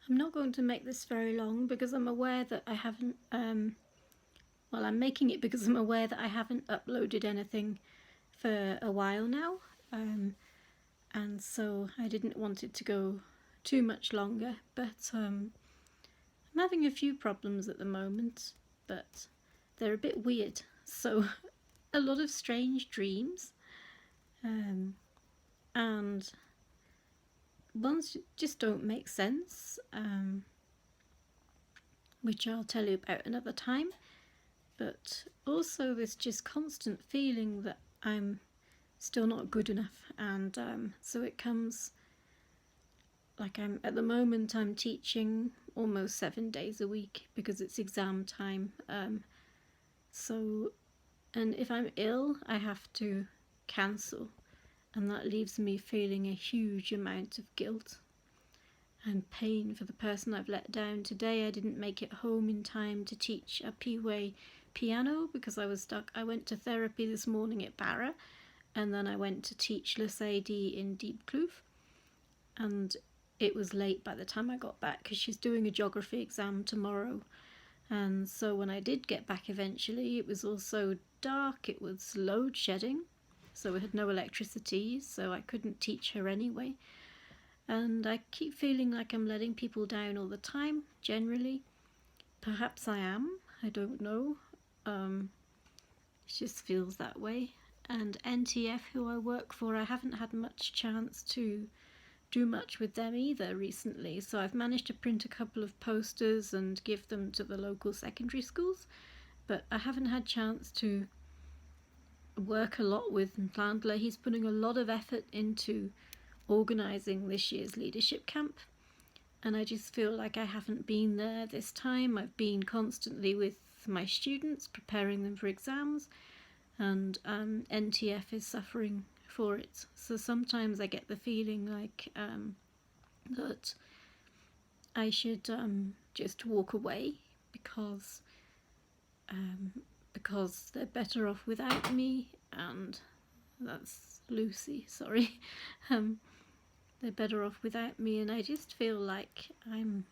I'm not going to make this very long because I'm aware that I haven't, well, I'm making it because I'm aware that I haven't uploaded anything for a while now, and so I didn't want it to go too much longer, but I'm having a few problems at the moment, but they're a bit weird, so a lot of strange dreams, and ones just don't make sense, which I'll tell you about another time. But also this just constant feeling that I'm still not good enough, and so it comes like at the moment I'm teaching almost 7 days a week because it's exam time, and if I'm ill I have to cancel, and that leaves me feeling a huge amount of guilt and pain for the person I've let down. Today I didn't make it home in time to teach a P-Way piano because I was stuck. I went to therapy this morning at Barra, and then I went to teach Lesedi in Diepkloof, and it was late by the time I got back because she's doing a geography exam tomorrow. And so when I did get back eventually, it was also dark, it was load shedding, so we had no electricity, so I couldn't teach her anyway. And I keep feeling like I'm letting people down all the time, generally. Perhaps I am, I don't know. It just feels that way. And NTF, who I work for, I haven't had much chance to do much with them either recently, so I've managed to print a couple of posters and give them to the local secondary schools, but I haven't had chance to work a lot with Landler. He's putting a lot of effort into organising this year's leadership camp, and I just feel like I haven't been there this time. I've been constantly with my students, preparing them for exams, and NTF is suffering for it. So sometimes I get the feeling like that I should just walk away because they're better off without me, and that's Lucy, sorry. They're better off without me, and I just feel like I'm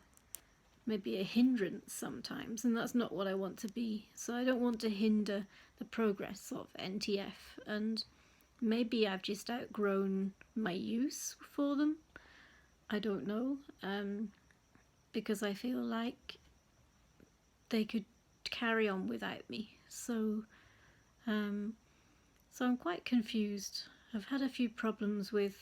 maybe a hindrance sometimes, and that's not what I want to be. So I don't want to hinder the progress of NTF, and maybe I've just outgrown my use for them. I don't know, because I feel like they could carry on without me. So I'm quite confused. I've had a few problems with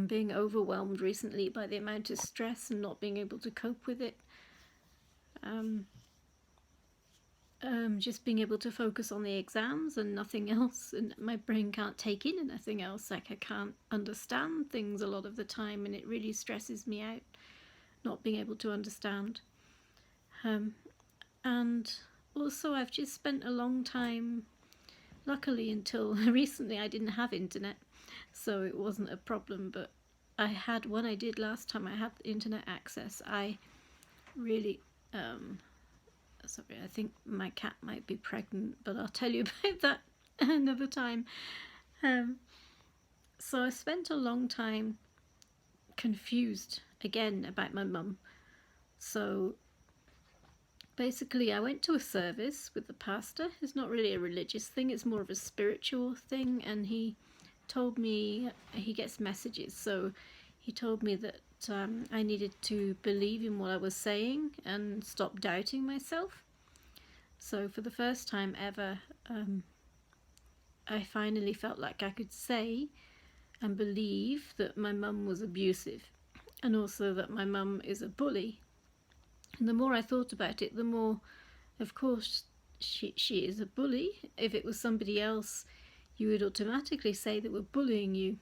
being overwhelmed recently by the amount of stress and not being able to cope with it. Just being able to focus on the exams and nothing else, and my brain can't take in anything else. Like, I can't understand things a lot of the time, and it really stresses me out not being able to understand. And also I've just spent a long time, luckily until recently I didn't have internet, so it wasn't a problem, but I had, when I did last time I had internet access, I really sorry, I think my cat might be pregnant, but I'll tell you about that another time. So I spent a long time confused again about my mum. So basically I went to a service with the pastor. It's not really a religious thing, it's more of a spiritual thing, and he told me, he gets messages, so he told me that I needed to believe in what I was saying and stop doubting myself. So for the first time ever, I finally felt like I could say and believe that my mum was abusive, and also that my mum is a bully. And the more I thought about it, the more, of course, she is a bully. If it was somebody else, you would automatically say that we're bullying you.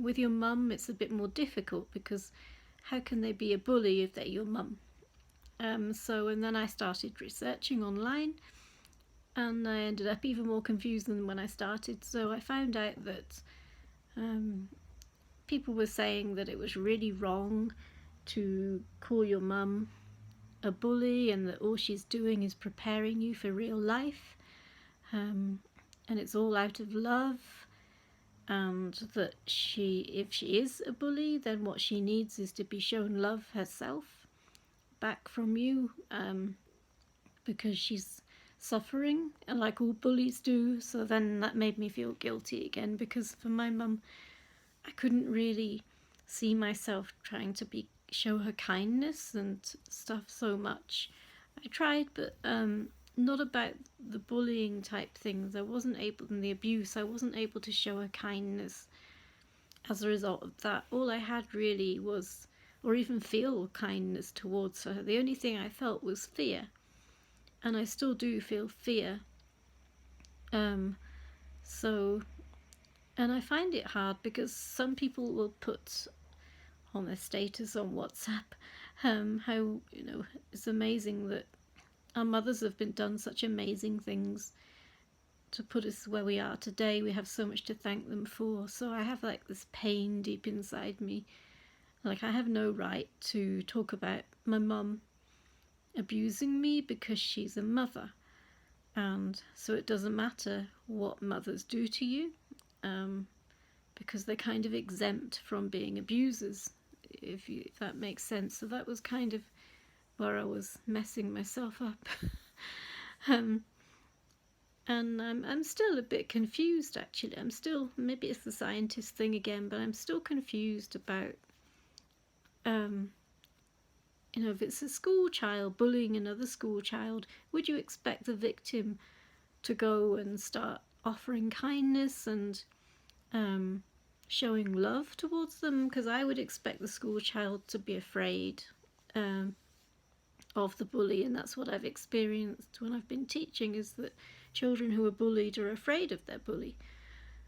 With your mum, it's a bit more difficult, because how can they be a bully if they're your mum? And then I started researching online, and I ended up even more confused than when I started. So I found out that people were saying that it was really wrong to call your mum a bully, and that all she's doing is preparing you for real life, and it's all out of love, and that if she is a bully, then what she needs is to be shown love herself back from you, because she's suffering, and like all bullies do. So then that made me feel guilty again, because for my mum, I couldn't really see myself trying to show her kindness and stuff so much. I tried, but not about the bullying type things. I wasn't able, in the abuse, I wasn't able to show her kindness as a result of that. All I had really was, or even feel kindness towards her. The only thing I felt was fear, and I still do feel fear. So, and I find it hard because some people will put on their status on WhatsApp how, it's amazing that our mothers have done such amazing things to put us where we are today. We have so much to thank them for. So I have like this pain deep inside me. Like, I have no right to talk about my mum abusing me because she's a mother. And so it doesn't matter what mothers do to you, because they're kind of exempt from being abusers, if that makes sense. So that was kind of where I was messing myself up. And I'm still a bit confused, actually. I'm still, maybe it's the scientist thing again, but I'm still confused about, if it's a school child bullying another school child, would you expect the victim to go and start offering kindness and showing love towards them? Because I would expect the school child to be afraid of the bully, and that's what I've experienced when I've been teaching, is that children who are bullied are afraid of their bully.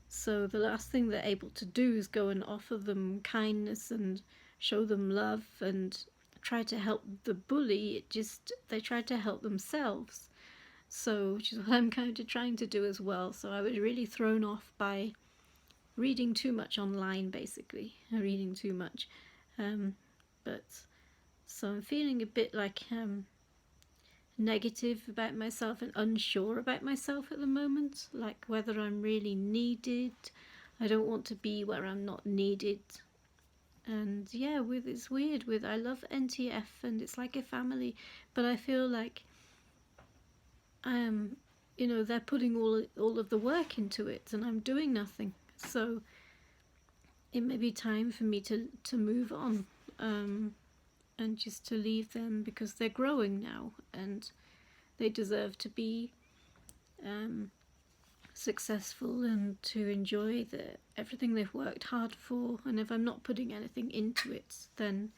So the last thing they're able to do is go and offer them kindness and show them love and try to help the bully. They try to help themselves. So, which is what I'm kind of trying to do as well. So I was really thrown off by reading too much online, basically. Reading too much. But so I'm feeling a bit like negative about myself and unsure about myself at the moment, like whether I'm really needed. I don't want to be where I'm not needed. And yeah, it's weird I love NTF and it's like a family, but I feel like they're putting all of the work into it and I'm doing nothing. So it may be time for me to move on, and just to leave them, because they're growing now and they deserve to be successful and to enjoy everything they've worked hard for. And if I'm not putting anything into it, then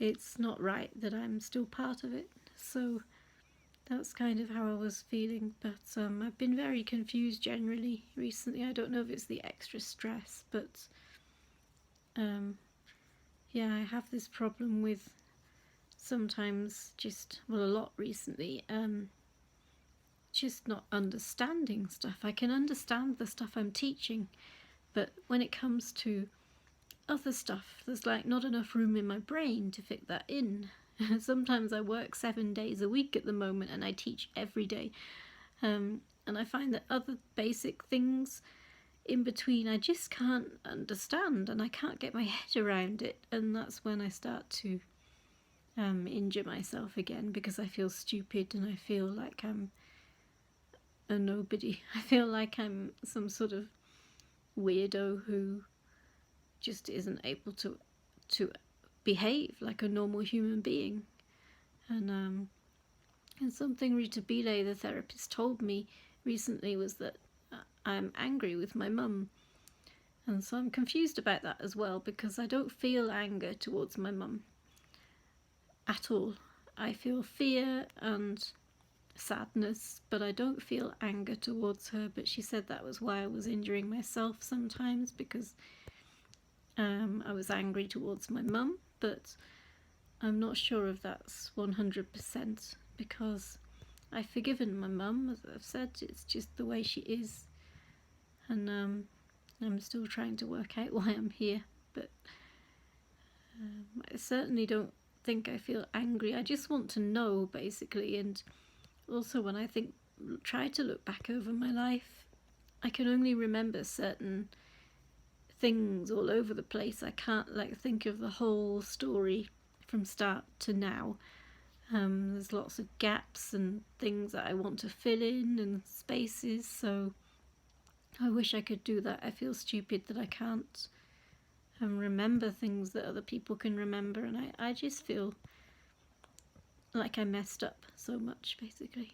it's not right that I'm still part of it. So that's kind of how I was feeling. But I've been very confused generally recently. I don't know if it's the extra stress, but yeah, I have this problem with sometimes a lot recently, just not understanding stuff. I can understand the stuff I'm teaching, but when it comes to other stuff, there's like not enough room in my brain to fit that in. Sometimes I work 7 days a week at the moment and I teach every day, and I find that other basic things in between I just can't understand and I can't get my head around it, and that's when I start to injure myself again, because I feel stupid and I feel like I'm a nobody. I feel like I'm some sort of weirdo who just isn't able to behave like a normal human being. And something Rita Bile, the therapist, told me recently was that I'm angry with my mum. And so I'm confused about that as well, because I don't feel anger towards my mum at all. I feel fear and sadness, but I don't feel anger towards her. But she said that was why I was injuring myself sometimes, because I was angry towards my mum, but I'm not sure if that's 100%, because I've forgiven my mum, as I've said. It's just the way she is, and I'm still trying to work out why I'm here. But I certainly don't think I feel angry. I just want to know, basically. And also, when I try to look back over my life, I can only remember certain things all over the place. I can't like think of the whole story from start to now. There's lots of gaps and things that I want to fill in and spaces, so I wish I could do that. I feel stupid that I can't remember things that other people can remember, and I just feel like I messed up so much, basically.